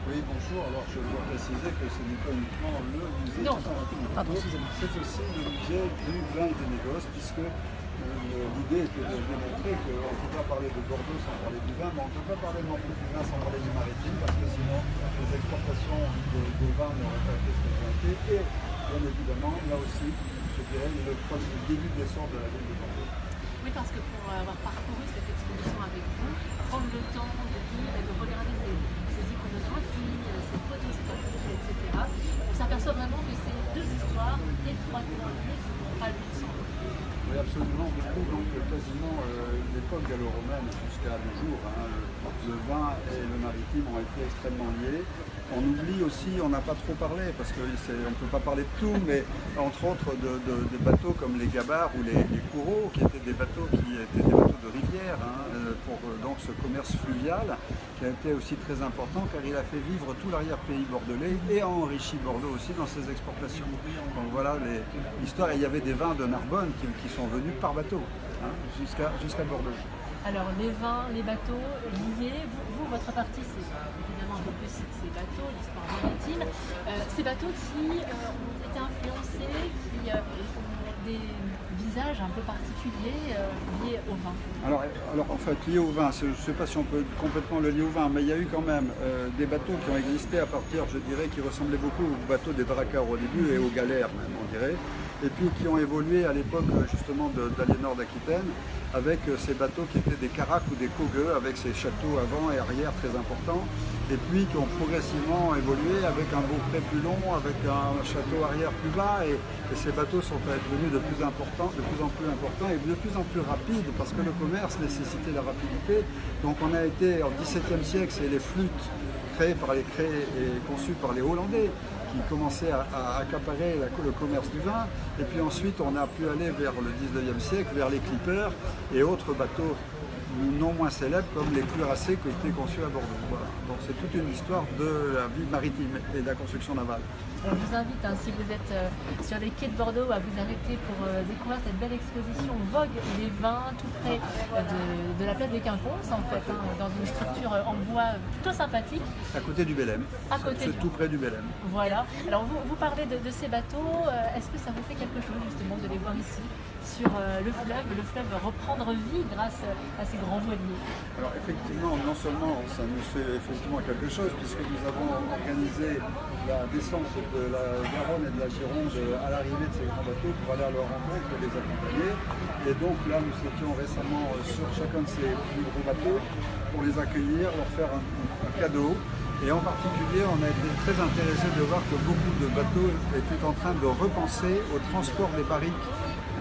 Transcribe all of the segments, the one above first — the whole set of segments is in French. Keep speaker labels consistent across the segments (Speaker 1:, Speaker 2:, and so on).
Speaker 1: Oui, bonjour. Alors, je dois préciser que ce n'est pas uniquement le musée
Speaker 2: Non,
Speaker 1: du Saint-Martin,
Speaker 2: pardon, excusez-moi.
Speaker 1: c'est aussi le musée du vin et des négoces, puisque l'idée était de démontrer qu'on ne peut pas parler de Bordeaux sans parler du vin, mais on ne peut pas parler non plus du vin sans parler du maritime, parce que sinon les exportations de vin n'auraient pas été ce qu'elles ont été. Et bien évidemment, là aussi, je dirais, le début d'essor de la ville de Bordeaux.
Speaker 2: Oui, parce que pour avoir parcouru cette exposition avec vous, prendre le temps de lire et de regarder ces iconographies, ces photos, ces photos, etc., on s'aperçoit vraiment que c'est deux histoires étroitement liées qui n'ont pas lieu sans l'autre.
Speaker 1: Oui, absolument, beaucoup, donc quasiment l'époque gallo-romaine jusqu'à nos jours. Le vin et le maritime ont été extrêmement liés. On oublie aussi, on n'a pas trop parlé, parce qu'on ne peut pas parler de tout, mais entre autres de bateaux comme les gabarres ou les coureaux, qui étaient des bateaux de rivière, pour donc ce commerce fluvial, qui a été aussi très important, car il a fait vivre tout l'arrière-pays bordelais et a enrichi Bordeaux aussi dans ses exportations. Donc voilà l'histoire, et il y avait des vins de Narbonne qui sont venus par bateau, jusqu'à Bordeaux.
Speaker 2: Alors les vins, les bateaux liés, vous votre partie c'est évidemment un peu plus ces bateaux, l'histoire maritime. Ces bateaux qui ont été influencés, qui ont des visages un peu particuliers liés au vin.
Speaker 1: Alors en fait, lié au vin, je ne sais pas si on peut complètement le lier au vin, mais il y a eu quand même des bateaux qui ont existé à partir, je dirais, qui ressemblaient beaucoup aux bateaux des dracars au début et aux galères même, on dirait, et puis qui ont évolué à l'époque justement d'Aliénor d'Aquitaine, avec ces bateaux qui étaient des caracs ou des cogueux, avec ces châteaux avant et arrière très importants, et puis qui ont progressivement évolué avec un beaupré plus long, avec un château arrière plus bas, et ces bateaux sont devenus de plus en plus importants et de plus en plus rapides, parce que le commerce nécessitait la rapidité. Donc on a été, en XVIIe siècle, c'est les flûtes créées et conçues par les Hollandais, qui commençaient à accaparer le commerce du vin. Et puis ensuite, on a pu aller vers le 19e siècle, vers les clippers et autres bateaux non moins célèbres comme les cuirassés qui étaient conçus à Bordeaux. Voilà. Donc c'est toute une histoire de la vie maritime et de la construction navale.
Speaker 2: Alors, je vous invite, si vous êtes sur les quais de Bordeaux, à vous arrêter pour découvrir cette belle exposition Vogue les vins, tout près de la place des Quinconces, en fait, dans une structure en bois plutôt sympathique.
Speaker 1: À côté du Bélem. C'est tout près du Bélem.
Speaker 2: Voilà. Alors vous parlez de ces bateaux, est-ce que ça vous fait quelque chose justement de les voir ici sur le fleuve reprendre vie grâce à ces grands voiliers?
Speaker 1: Alors effectivement, non seulement ça nous fait effectivement quelque chose, puisque nous avons organisé la descente de la Garonne et de la Gironde à l'arrivée de ces grands bateaux pour aller à leur rencontre et les accompagner. Et donc là, nous étions récemment sur chacun de ces plus gros bateaux pour les accueillir, leur faire un cadeau. Et en particulier, on a été très intéressés de voir que beaucoup de bateaux étaient en train de repenser au transport des barriques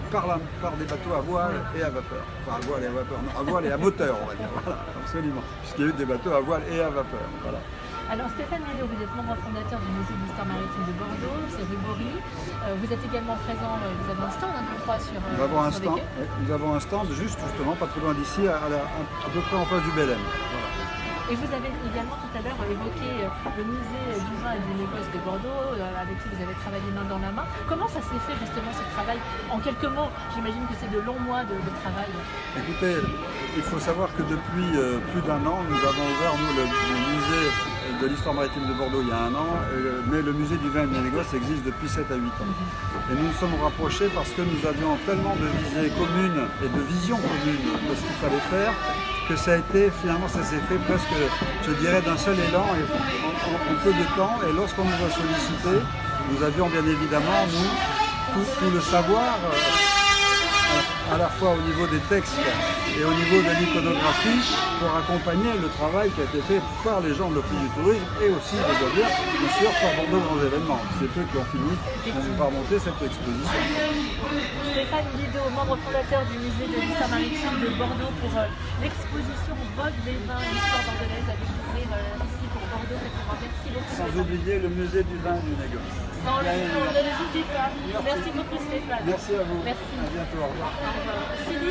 Speaker 1: par des bateaux à voile et à vapeur. Enfin, à voile et à vapeur, non, à voile et à moteur, on va dire. Voilà, absolument. Puisqu'il y a eu des bateaux à voile et à vapeur. Voilà.
Speaker 2: Alors Stéphane Mélo, vous êtes membre fondateur du musée d'histoire maritime de Bordeaux, c'est rue Bory. Vous êtes également présent, vous avez un stand, je crois, sur
Speaker 1: nous avons un stand, oui, nous avons un stand juste justement pas très loin d'ici, à peu près en face du Bélem. Voilà.
Speaker 2: Et vous avez également tout à l'heure évoqué le musée du vin et du négoce de Bordeaux, avec qui vous avez travaillé main dans la main. Comment ça s'est fait justement ce travail? En quelques mots, j'imagine que c'est de longs mois de travail.
Speaker 1: Écoutez, il faut savoir que depuis plus d'un an, nous avons ouvert le musée de l'histoire maritime de Bordeaux il y a un an, mais le musée du vin et du négoce existe depuis 7 à 8 ans. Et nous nous sommes rapprochés parce que nous avions tellement de visées communes et de visions communes de ce qu'il fallait faire, que ça a été, finalement, ça s'est fait presque, je dirais, d'un seul élan et en peu de temps. Et lorsqu'on nous a sollicité, nous avions bien évidemment, nous, tout le savoir, à la fois au niveau des textes et au niveau de l'iconographie, pour accompagner le travail qui a été fait par les gens de l'Office du tourisme et aussi, je dois dire, bien sûr, par Bordeaux Grands Événements. C'est eux qui ont fini par monter cette exposition.
Speaker 2: Stéphane Guido, membre fondateur du musée de l'histoire maritime de Bordeaux, pour l'exposition Vogue des vins et l'histoire bordelaise à découvrir ici pour Bordeaux. Merci beaucoup.
Speaker 1: Sans oublier le musée du vin et du négoce.
Speaker 2: Sans ne les oublie pas. Merci beaucoup Stéphane.
Speaker 1: Merci à vous.
Speaker 2: Merci.
Speaker 1: À bientôt. Au revoir.
Speaker 2: Philippe.